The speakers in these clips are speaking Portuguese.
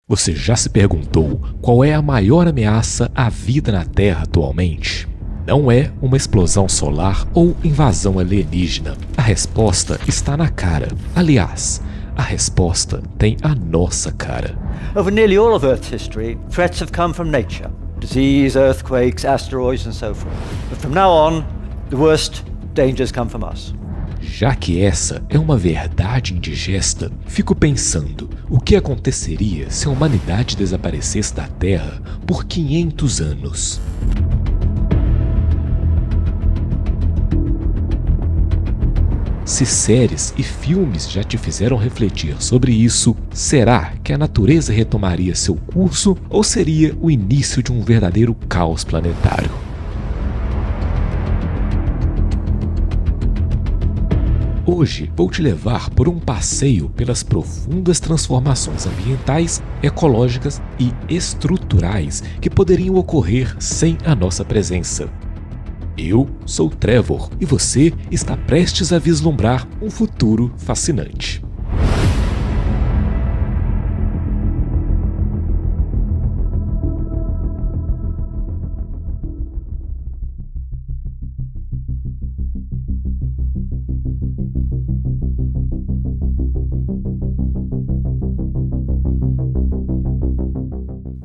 Você já se perguntou qual é a maior ameaça à vida na Terra atualmente? Não é uma explosão solar ou invasão alienígena. A resposta está na cara. Aliás, a resposta tem a nossa cara. Over nearly all of Earth's history, threats have come from nature. Disease, earthquakes, asteroids and so forth. But from now on, the worst dangers come from us. Já que essa é uma verdade indigesta, fico pensando, o que aconteceria se a humanidade desaparecesse da Terra por 500 anos? Se séries e filmes já te fizeram refletir sobre isso, será que a natureza retomaria seu curso ou seria o início de um verdadeiro caos planetário? Hoje vou te levar por um passeio pelas profundas transformações ambientais, ecológicas e estruturais que poderiam ocorrer sem a nossa presença. Eu sou Trevor e você está prestes a vislumbrar um futuro fascinante.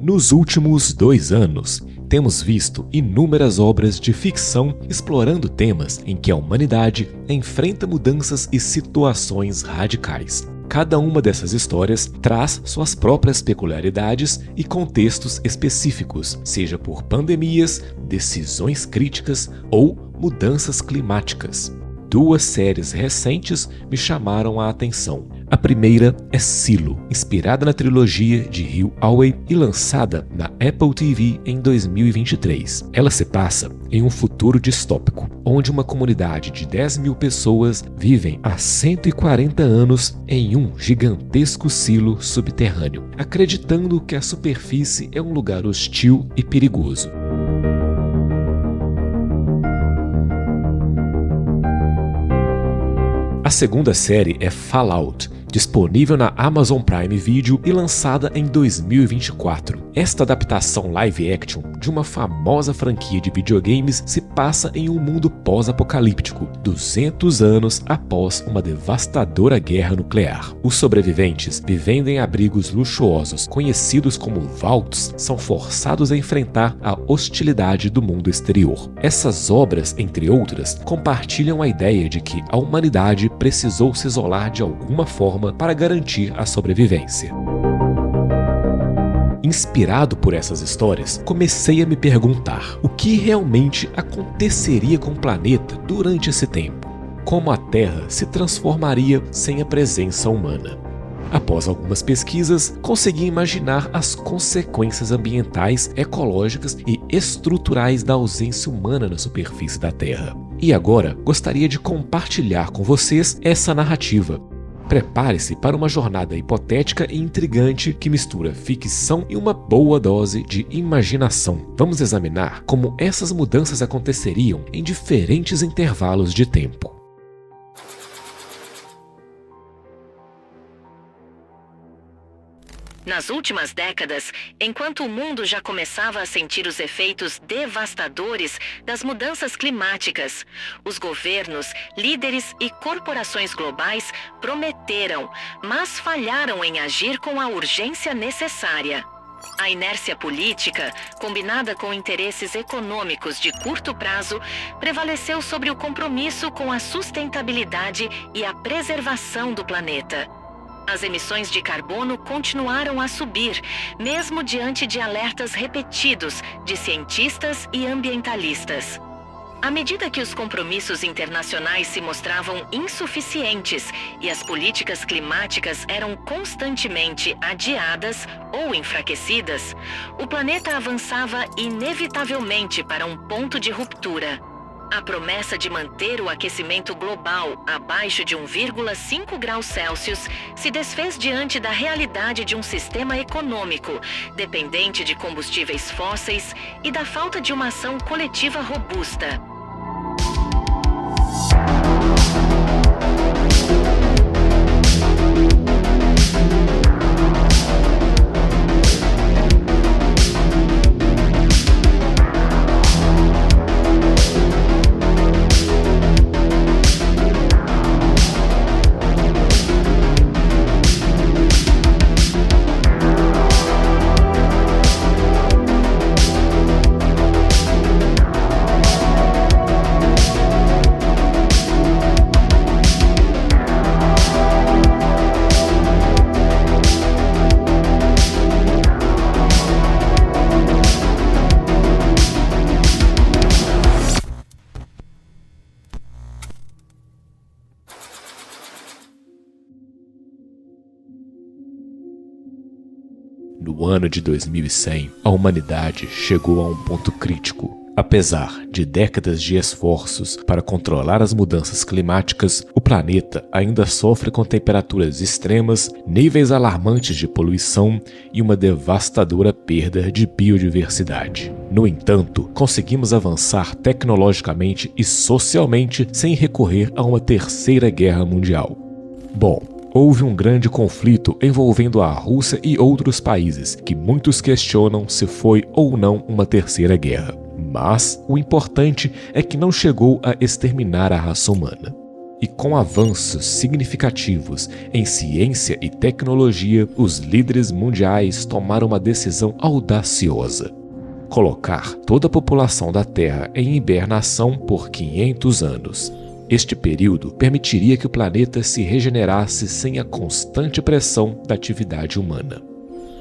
Nos últimos 2 anos, temos visto inúmeras obras de ficção explorando temas em que a humanidade enfrenta mudanças e situações radicais. Cada uma dessas histórias traz suas próprias peculiaridades e contextos específicos, seja por pandemias, decisões críticas ou mudanças climáticas. 2 séries recentes me chamaram a atenção. A primeira é Silo, inspirada na trilogia de Hugh Howey e lançada na Apple TV em 2023. Ela se passa em um futuro distópico, onde uma comunidade de 10 mil pessoas vivem há 140 anos em um gigantesco silo subterrâneo, acreditando que a superfície é um lugar hostil e perigoso. A segunda série é Fallout, disponível na Amazon Prime Video e lançada em 2024. Esta adaptação live-action de uma famosa franquia de videogames se passa em um mundo pós-apocalíptico, 200 anos após uma devastadora guerra nuclear. Os sobreviventes, vivendo em abrigos luxuosos conhecidos como Vaults, são forçados a enfrentar a hostilidade do mundo exterior. Essas obras, entre outras, compartilham a ideia de que a humanidade precisou se isolar de alguma forma para garantir a sobrevivência. Inspirado por essas histórias, comecei a me perguntar o que realmente aconteceria com o planeta durante esse tempo. Como a Terra se transformaria sem a presença humana. Após algumas pesquisas, consegui imaginar as consequências ambientais, ecológicas e estruturais da ausência humana na superfície da Terra. E agora, gostaria de compartilhar com vocês essa narrativa. Prepare-se para uma jornada hipotética e intrigante que mistura ficção e uma boa dose de imaginação. Vamos examinar como essas mudanças aconteceriam em diferentes intervalos de tempo. Nas últimas décadas, enquanto o mundo já começava a sentir os efeitos devastadores das mudanças climáticas, os governos, líderes e corporações globais prometeram, mas falharam em agir com a urgência necessária. A inércia política, combinada com interesses econômicos de curto prazo, prevaleceu sobre o compromisso com a sustentabilidade e a preservação do planeta. As emissões de carbono continuaram a subir, mesmo diante de alertas repetidos de cientistas e ambientalistas. À medida que os compromissos internacionais se mostravam insuficientes e as políticas climáticas eram constantemente adiadas ou enfraquecidas, o planeta avançava inevitavelmente para um ponto de ruptura. A promessa de manter o aquecimento global abaixo de 1,5 graus Celsius se desfez diante da realidade de um sistema econômico dependente de combustíveis fósseis e da falta de uma ação coletiva robusta. No ano de 2100, a humanidade chegou a um ponto crítico. Apesar de décadas de esforços para controlar as mudanças climáticas, o planeta ainda sofre com temperaturas extremas, níveis alarmantes de poluição e uma devastadora perda de biodiversidade. No entanto, conseguimos avançar tecnologicamente e socialmente sem recorrer a uma terceira guerra mundial. Bom, houve um grande conflito envolvendo a Rússia e outros países, que muitos questionam se foi ou não uma terceira guerra. Mas o importante é que não chegou a exterminar a raça humana. E com avanços significativos em ciência e tecnologia, os líderes mundiais tomaram uma decisão audaciosa: colocar toda a população da Terra em hibernação por 500 anos. Este período permitiria que o planeta se regenerasse sem a constante pressão da atividade humana.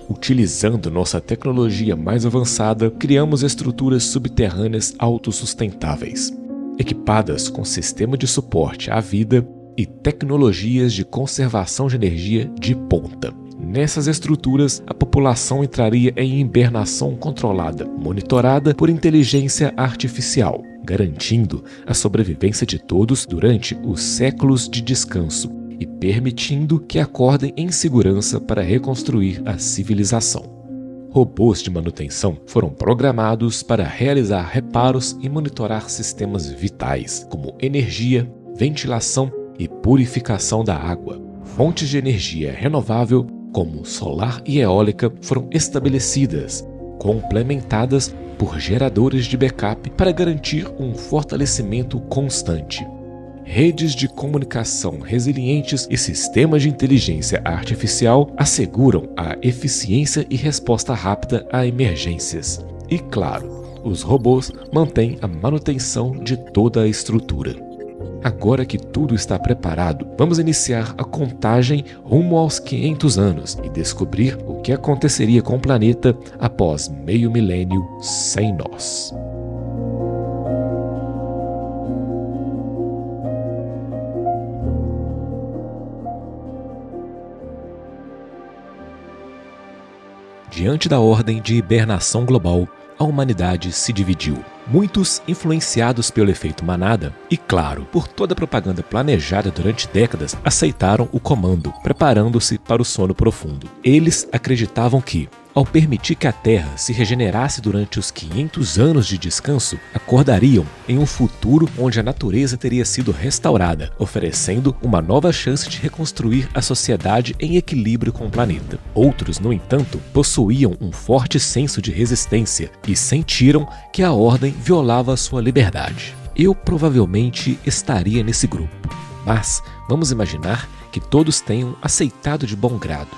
Utilizando nossa tecnologia mais avançada, criamos estruturas subterrâneas autossustentáveis, equipadas com sistema de suporte à vida e tecnologias de conservação de energia de ponta. Nessas estruturas, a população entraria em hibernação controlada, monitorada por inteligência artificial, garantindo a sobrevivência de todos durante os séculos de descanso e permitindo que acordem em segurança para reconstruir a civilização. Robôs de manutenção foram programados para realizar reparos e monitorar sistemas vitais, como energia, ventilação e purificação da água. Fontes de energia renovável, como solar e eólica, foram estabelecidas, complementadas por geradores de backup para garantir um fortalecimento constante. Redes de comunicação resilientes e sistemas de inteligência artificial asseguram a eficiência e resposta rápida a emergências. E, claro, os robôs mantêm a manutenção de toda a estrutura. Agora que tudo está preparado, vamos iniciar a contagem rumo aos 500 anos e descobrir o que aconteceria com o planeta após meio milênio sem nós. Diante da ordem de hibernação global, a humanidade se dividiu. Muitos influenciados pelo efeito manada e, claro, por toda a propaganda planejada durante décadas, aceitaram o comando, preparando-se para o sono profundo. Eles acreditavam que, ao permitir que a Terra se regenerasse durante os 500 anos de descanso, acordariam em um futuro onde a natureza teria sido restaurada, oferecendo uma nova chance de reconstruir a sociedade em equilíbrio com o planeta. Outros, no entanto, possuíam um forte senso de resistência e sentiram que a ordem violava sua liberdade. Eu provavelmente estaria nesse grupo, mas vamos imaginar que todos tenham aceitado de bom grado.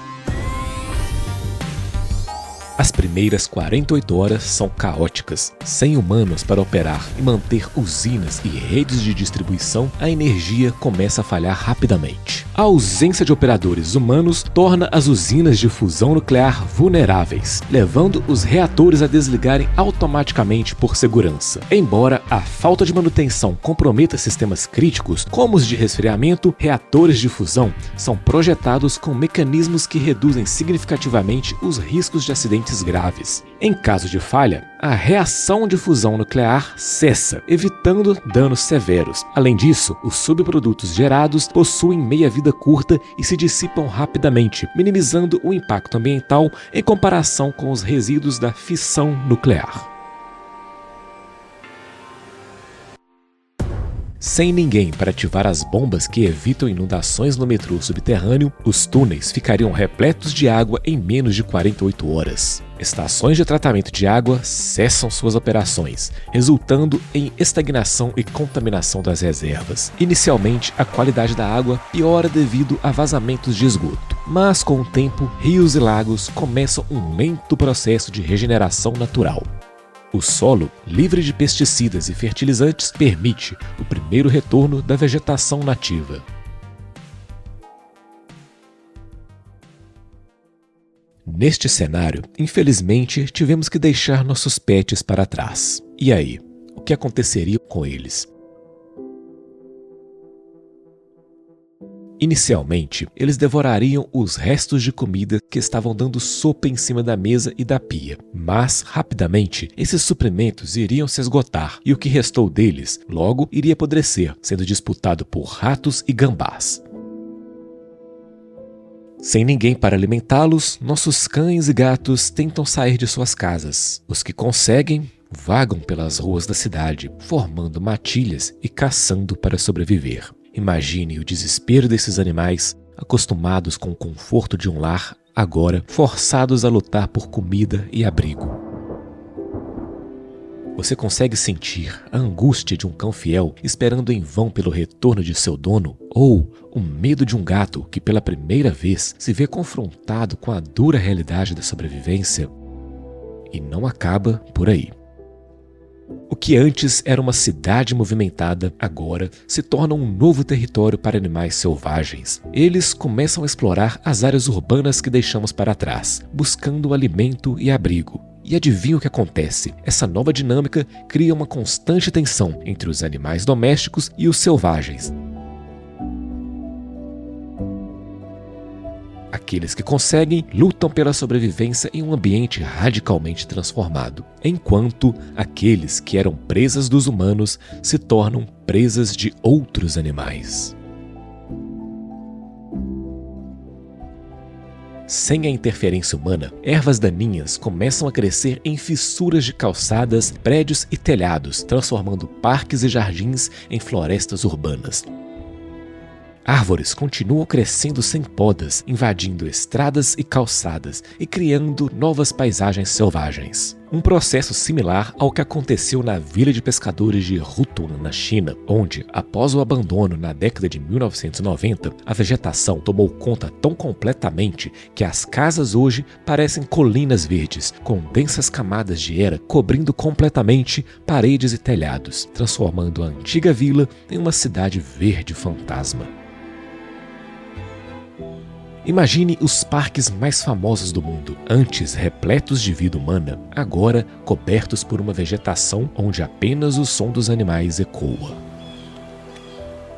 As primeiras 48 horas são caóticas. Sem humanos para operar e manter usinas e redes de distribuição, a energia começa a falhar rapidamente. A ausência de operadores humanos torna as usinas de fusão nuclear vulneráveis, levando os reatores a desligarem automaticamente por segurança. Embora a falta de manutenção comprometa sistemas críticos, como os de resfriamento, reatores de fusão são projetados com mecanismos que reduzem significativamente os riscos de acidentes graves. Em caso de falha, a reação de fusão nuclear cessa, evitando danos severos. Além disso, os subprodutos gerados possuem meia-vida curta e se dissipam rapidamente, minimizando o impacto ambiental em comparação com os resíduos da fissão nuclear. Sem ninguém para ativar as bombas que evitam inundações no metrô subterrâneo, os túneis ficariam repletos de água em menos de 48 horas. Estações de tratamento de água cessam suas operações, resultando em estagnação e contaminação das reservas. Inicialmente, a qualidade da água piora devido a vazamentos de esgoto, mas com o tempo, rios e lagos começam um lento processo de regeneração natural. O solo, livre de pesticidas e fertilizantes, permite o primeiro retorno da vegetação nativa. Neste cenário, infelizmente, tivemos que deixar nossos pets para trás. E aí, o que aconteceria com eles? Inicialmente, eles devorariam os restos de comida que estavam dando sopa em cima da mesa e da pia. Mas, rapidamente, esses suprimentos iriam se esgotar e o que restou deles logo iria apodrecer, sendo disputado por ratos e gambás. Sem ninguém para alimentá-los, nossos cães e gatos tentam sair de suas casas. Os que conseguem vagam pelas ruas da cidade, formando matilhas e caçando para sobreviver. Imagine o desespero desses animais, acostumados com o conforto de um lar, agora forçados a lutar por comida e abrigo. Você consegue sentir a angústia de um cão fiel esperando em vão pelo retorno de seu dono? Ou o medo de um gato que pela primeira vez se vê confrontado com a dura realidade da sobrevivência? E não acaba por aí. O que antes era uma cidade movimentada, agora se torna um novo território para animais selvagens. Eles começam a explorar as áreas urbanas que deixamos para trás, buscando alimento e abrigo. E adivinha o que acontece? Essa nova dinâmica cria uma constante tensão entre os animais domésticos e os selvagens. Aqueles que conseguem lutam pela sobrevivência em um ambiente radicalmente transformado, enquanto aqueles que eram presas dos humanos se tornam presas de outros animais. Sem a interferência humana, ervas daninhas começam a crescer em fissuras de calçadas, prédios e telhados, transformando parques e jardins em florestas urbanas. Árvores continuam crescendo sem podas, invadindo estradas e calçadas e criando novas paisagens selvagens. Um processo similar ao que aconteceu na vila de pescadores de Hutun, na China, onde, após o abandono na década de 1990, a vegetação tomou conta tão completamente que as casas hoje parecem colinas verdes, com densas camadas de era cobrindo completamente paredes e telhados, transformando a antiga vila em uma cidade verde fantasma. Imagine os parques mais famosos do mundo, antes repletos de vida humana, agora cobertos por uma vegetação onde apenas o som dos animais ecoa.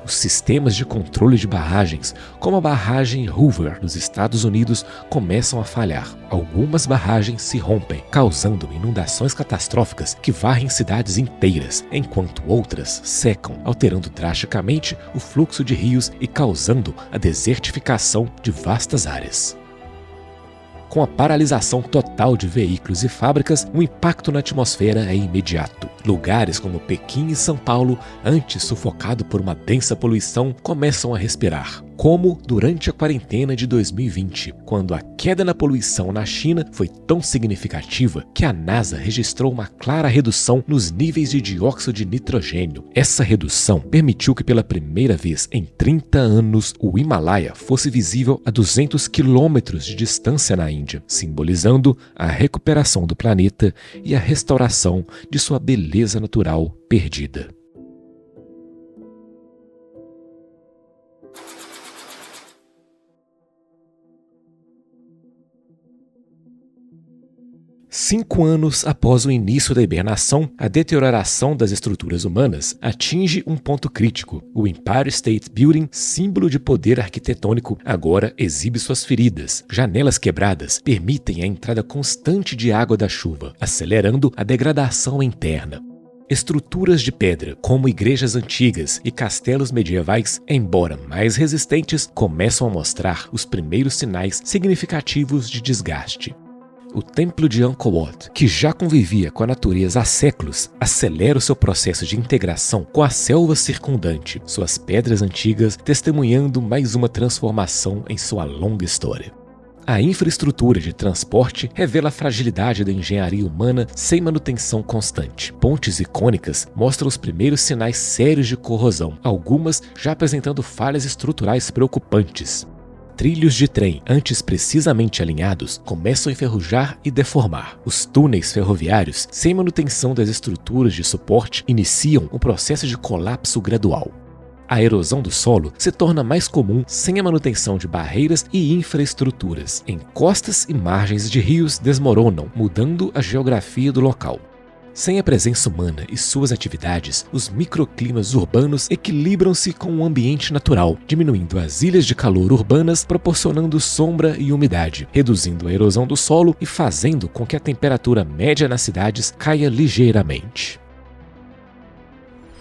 Os sistemas de controle de barragens, como a barragem Hoover nos Estados Unidos, começam a falhar. Algumas barragens se rompem, causando inundações catastróficas que varrem cidades inteiras, enquanto outras secam, alterando drasticamente o fluxo de rios e causando a desertificação de vastas áreas. Com a paralisação total de veículos e fábricas, o impacto na atmosfera é imediato. Lugares como Pequim e São Paulo, antes sufocado por uma densa poluição, começam a respirar. Como durante a quarentena de 2020, quando a queda na poluição na China foi tão significativa que a NASA registrou uma clara redução nos níveis de dióxido de nitrogênio. Essa redução permitiu que pela primeira vez em 30 anos o Himalaia fosse visível a 200 quilômetros de distância na Índia, simbolizando a recuperação do planeta e a restauração de sua beleza natural perdida. Cinco anos após o início da hibernação, a deterioração das estruturas humanas atinge um ponto crítico. O Empire State Building, símbolo de poder arquitetônico, agora exibe suas feridas. Janelas quebradas permitem a entrada constante de água da chuva, acelerando a degradação interna. Estruturas de pedra, como igrejas antigas e castelos medievais, embora mais resistentes, começam a mostrar os primeiros sinais significativos de desgaste. O Templo de Angkor Wat, que já convivia com a natureza há séculos, acelera o seu processo de integração com a selva circundante, suas pedras antigas testemunhando mais uma transformação em sua longa história. A infraestrutura de transporte revela a fragilidade da engenharia humana sem manutenção constante. Pontes icônicas mostram os primeiros sinais sérios de corrosão, algumas já apresentando falhas estruturais preocupantes. Trilhos de trem, antes precisamente alinhados, começam a enferrujar e deformar. Os túneis ferroviários, sem manutenção das estruturas de suporte, iniciam um processo de colapso gradual. A erosão do solo se torna mais comum sem a manutenção de barreiras e infraestruturas. Encostas e margens de rios desmoronam, mudando a geografia do local. Sem a presença humana e suas atividades, os microclimas urbanos equilibram-se com o ambiente natural, diminuindo as ilhas de calor urbanas, proporcionando sombra e umidade, reduzindo a erosão do solo e fazendo com que a temperatura média nas cidades caia ligeiramente.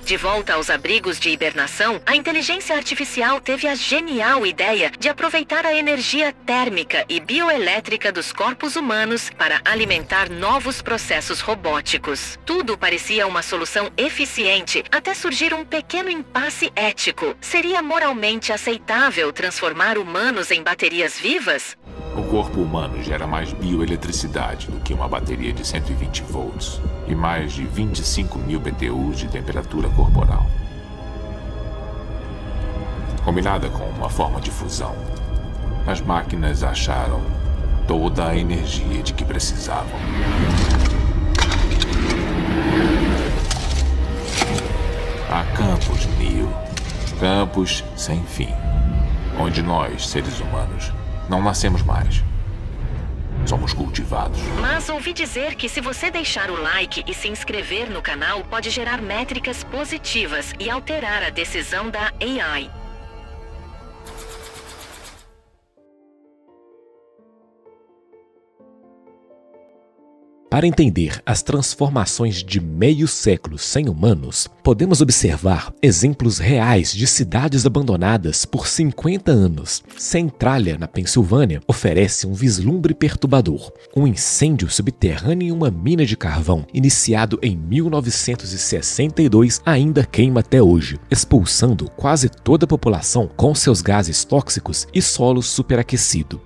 De volta aos abrigos de hibernação, a inteligência artificial teve a genial ideia de aproveitar a energia térmica e bioelétrica dos corpos humanos para alimentar novos processos robóticos. Tudo parecia uma solução eficiente, até surgir um pequeno impasse ético. Seria moralmente aceitável transformar humanos em baterias vivas? O corpo humano gera mais bioeletricidade do que uma bateria de 120 volts e mais de 25 mil BTUs de temperatura corporal. Combinada com uma forma de fusão, as máquinas acharam toda a energia de que precisavam. Há campos, Neo. Campos sem fim, onde nós, seres humanos, não nascemos mais. Somos cultivados. Mas ouvi dizer que se você deixar o like e se inscrever no canal, pode gerar métricas positivas e alterar a decisão da AI. Para entender as transformações de meio século sem humanos, podemos observar exemplos reais de cidades abandonadas por 50 anos. Centralia, na Pensilvânia, oferece um vislumbre perturbador. Um incêndio subterrâneo em uma mina de carvão, iniciado em 1962, ainda queima até hoje, expulsando quase toda a população com seus gases tóxicos e solo superaquecido.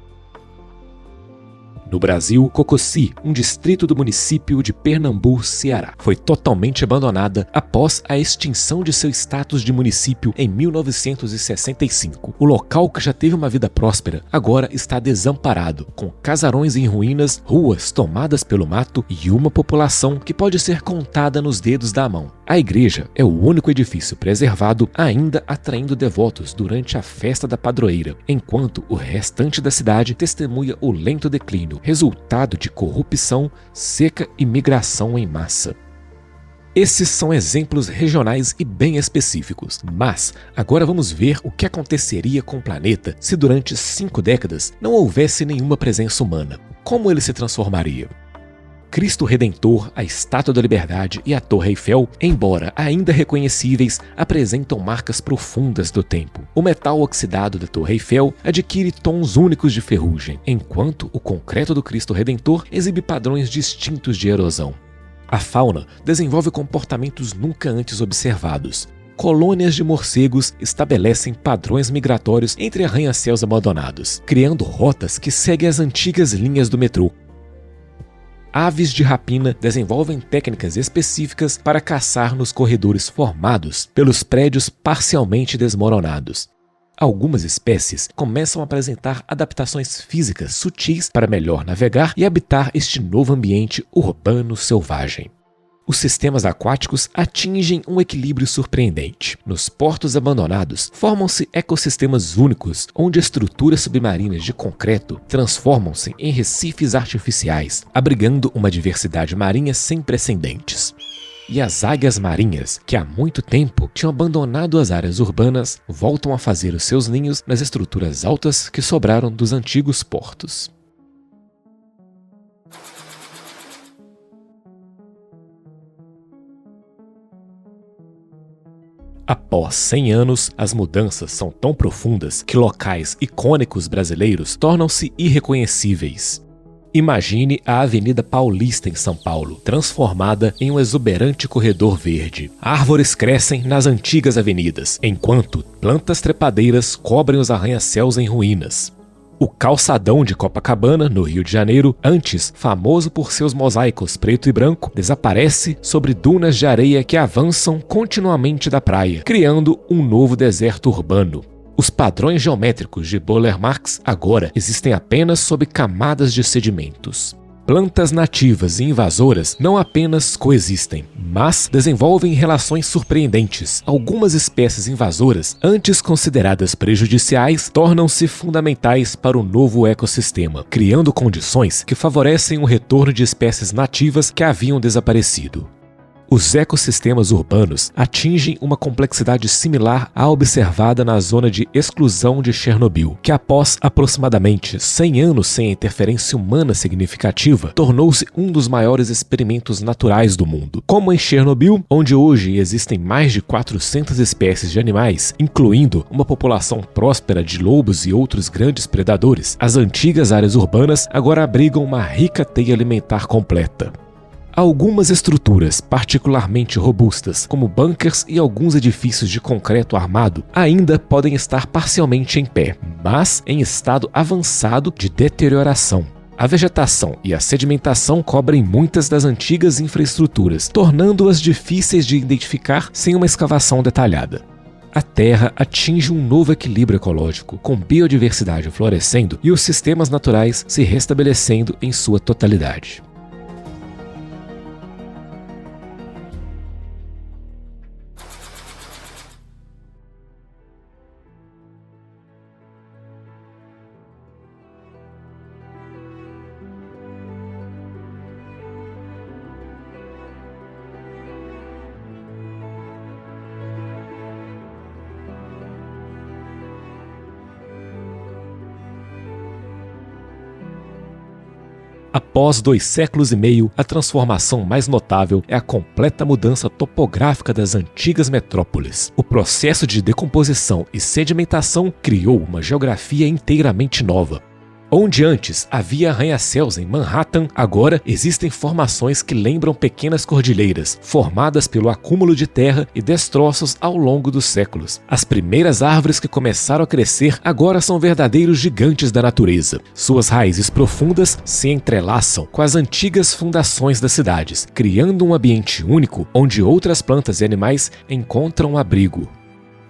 No Brasil, Cococi, um distrito do município de Pernambuco, Ceará, foi totalmente abandonada após a extinção de seu status de município em 1965. O local, que já teve uma vida próspera, agora está desamparado, com casarões em ruínas, ruas tomadas pelo mato e uma população que pode ser contada nos dedos da mão. A igreja é o único edifício preservado ainda atraindo devotos durante a festa da padroeira, enquanto o restante da cidade testemunha o lento declínio, resultado de corrupção, seca e migração em massa. Esses são exemplos regionais e bem específicos, mas agora vamos ver o que aconteceria com o planeta se durante 5 décadas não houvesse nenhuma presença humana. Como ele se transformaria? Cristo Redentor, a Estátua da Liberdade e a Torre Eiffel, embora ainda reconhecíveis, apresentam marcas profundas do tempo. O metal oxidado da Torre Eiffel adquire tons únicos de ferrugem, enquanto o concreto do Cristo Redentor exibe padrões distintos de erosão. A fauna desenvolve comportamentos nunca antes observados. Colônias de morcegos estabelecem padrões migratórios entre arranha-céus abandonados, criando rotas que seguem as antigas linhas do metrô. Aves de rapina desenvolvem técnicas específicas para caçar nos corredores formados pelos prédios parcialmente desmoronados. Algumas espécies começam a apresentar adaptações físicas sutis para melhor navegar e habitar este novo ambiente urbano selvagem. Os sistemas aquáticos atingem um equilíbrio surpreendente. Nos portos abandonados, formam-se ecossistemas únicos, onde estruturas submarinas de concreto transformam-se em recifes artificiais, abrigando uma diversidade marinha sem precedentes. E as águias marinhas, que há muito tempo tinham abandonado as áreas urbanas, voltam a fazer os seus ninhos nas estruturas altas que sobraram dos antigos portos. Após 100 anos, as mudanças são tão profundas que locais icônicos brasileiros tornam-se irreconhecíveis. Imagine a Avenida Paulista em São Paulo, transformada em um exuberante corredor verde. Árvores crescem nas antigas avenidas, enquanto plantas trepadeiras cobrem os arranha-céus em ruínas. O calçadão de Copacabana, no Rio de Janeiro, antes famoso por seus mosaicos preto e branco, desaparece sobre dunas de areia que avançam continuamente da praia, criando um novo deserto urbano. Os padrões geométricos de Boller Marx agora existem apenas sob camadas de sedimentos. Plantas nativas e invasoras não apenas coexistem, mas desenvolvem relações surpreendentes. Algumas espécies invasoras, antes consideradas prejudiciais, tornam-se fundamentais para o novo ecossistema, criando condições que favorecem o retorno de espécies nativas que haviam desaparecido. Os ecossistemas urbanos atingem uma complexidade similar à observada na zona de exclusão de Chernobyl, que após aproximadamente 100 anos sem interferência humana significativa, tornou-se um dos maiores experimentos naturais do mundo. Como em Chernobyl, onde hoje existem mais de 400 espécies de animais, incluindo uma população próspera de lobos e outros grandes predadores, as antigas áreas urbanas agora abrigam uma rica teia alimentar completa. Algumas estruturas particularmente robustas, como bunkers e alguns edifícios de concreto armado, ainda podem estar parcialmente em pé, mas em estado avançado de deterioração. A vegetação e a sedimentação cobrem muitas das antigas infraestruturas, tornando-as difíceis de identificar sem uma escavação detalhada. A Terra atinge um novo equilíbrio ecológico, com biodiversidade florescendo e os sistemas naturais se restabelecendo em sua totalidade. Após 2 séculos e meio, a transformação mais notável é a completa mudança topográfica das antigas metrópoles. O processo de decomposição e sedimentação criou uma geografia inteiramente nova. Onde antes havia arranha-céus em Manhattan, agora existem formações que lembram pequenas cordilheiras, formadas pelo acúmulo de terra e destroços ao longo dos séculos. As primeiras árvores que começaram a crescer agora são verdadeiros gigantes da natureza. Suas raízes profundas se entrelaçam com as antigas fundações das cidades, criando um ambiente único onde outras plantas e animais encontram abrigo.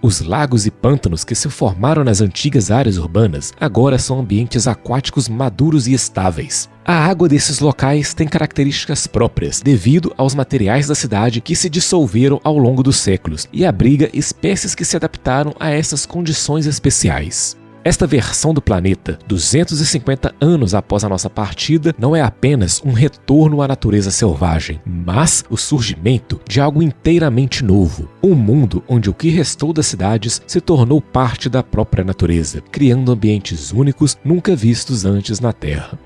Os lagos e pântanos que se formaram nas antigas áreas urbanas agora são ambientes aquáticos maduros e estáveis. A água desses locais tem características próprias devido aos materiais da cidade que se dissolveram ao longo dos séculos e abriga espécies que se adaptaram a essas condições especiais. Esta versão do planeta, 250 anos após a nossa partida, não é apenas um retorno à natureza selvagem, mas o surgimento de algo inteiramente novo. Um mundo onde o que restou das cidades se tornou parte da própria natureza, criando ambientes únicos nunca vistos antes na Terra.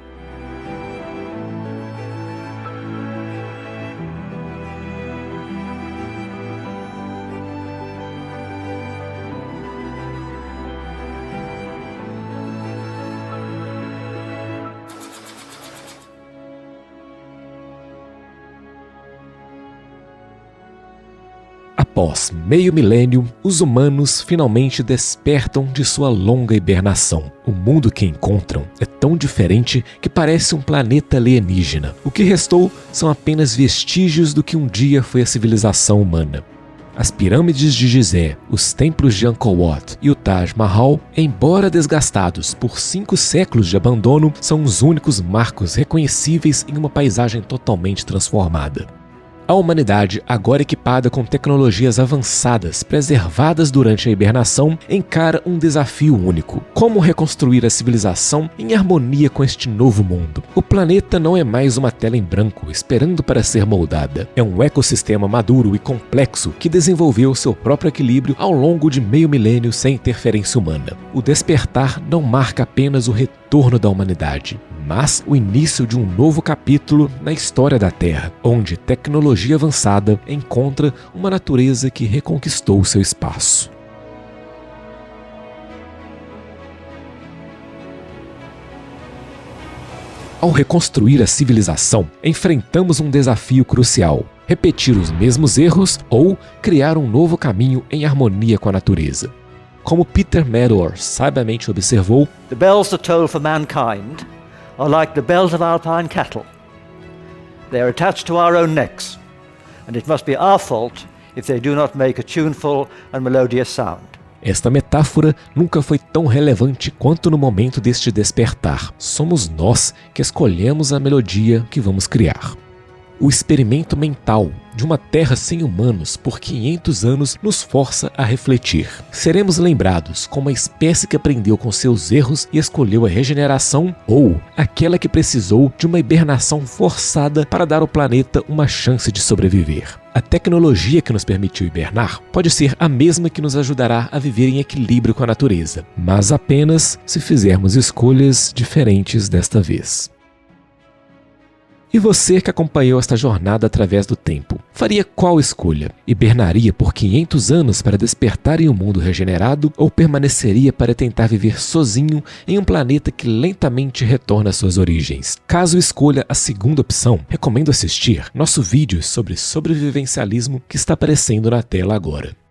Após meio milênio, os humanos finalmente despertam de sua longa hibernação. O mundo que encontram é tão diferente que parece um planeta alienígena. O que restou são apenas vestígios do que um dia foi a civilização humana. As pirâmides de Gizé, os templos de Angkor Wat e o Taj Mahal, embora desgastados por 5 séculos de abandono, são os únicos marcos reconhecíveis em uma paisagem totalmente transformada. A humanidade, agora equipada com tecnologias avançadas preservadas durante a hibernação, encara um desafio único: como reconstruir a civilização em harmonia com este novo mundo. O planeta não é mais uma tela em branco esperando para ser moldada. É um ecossistema maduro e complexo que desenvolveu seu próprio equilíbrio ao longo de meio milênio sem interferência humana. O despertar não marca apenas o retorno da humanidade, mas o início de um novo capítulo na história da Terra, onde tecnologia avançada encontra uma natureza que reconquistou seu espaço. Ao reconstruir a civilização, enfrentamos um desafio crucial: repetir os mesmos erros ou criar um novo caminho em harmonia com a natureza. Como Peter Meador sabiamente observou, The bells that toll for mankind are like the bells of alpine cattle. They are attached to our own necks, and it must be our fault if they do not make a tuneful and melodious sound. Esta metáfora nunca foi tão relevante quanto no momento deste despertar. Somos nós que escolhemos a melodia que vamos criar. O experimento mental de uma Terra sem humanos por 500 anos nos força a refletir. Seremos lembrados como a espécie que aprendeu com seus erros e escolheu a regeneração, ou aquela que precisou de uma hibernação forçada para dar ao planeta uma chance de sobreviver. A tecnologia que nos permitiu hibernar pode ser a mesma que nos ajudará a viver em equilíbrio com a natureza, mas apenas se fizermos escolhas diferentes desta vez. E você que acompanhou esta jornada através do tempo, faria qual escolha? Hibernaria por 500 anos para despertar em um mundo regenerado ou permaneceria para tentar viver sozinho em um planeta que lentamente retorna às suas origens? Caso escolha a segunda opção, recomendo assistir nosso vídeo sobre sobrevivencialismo que está aparecendo na tela agora.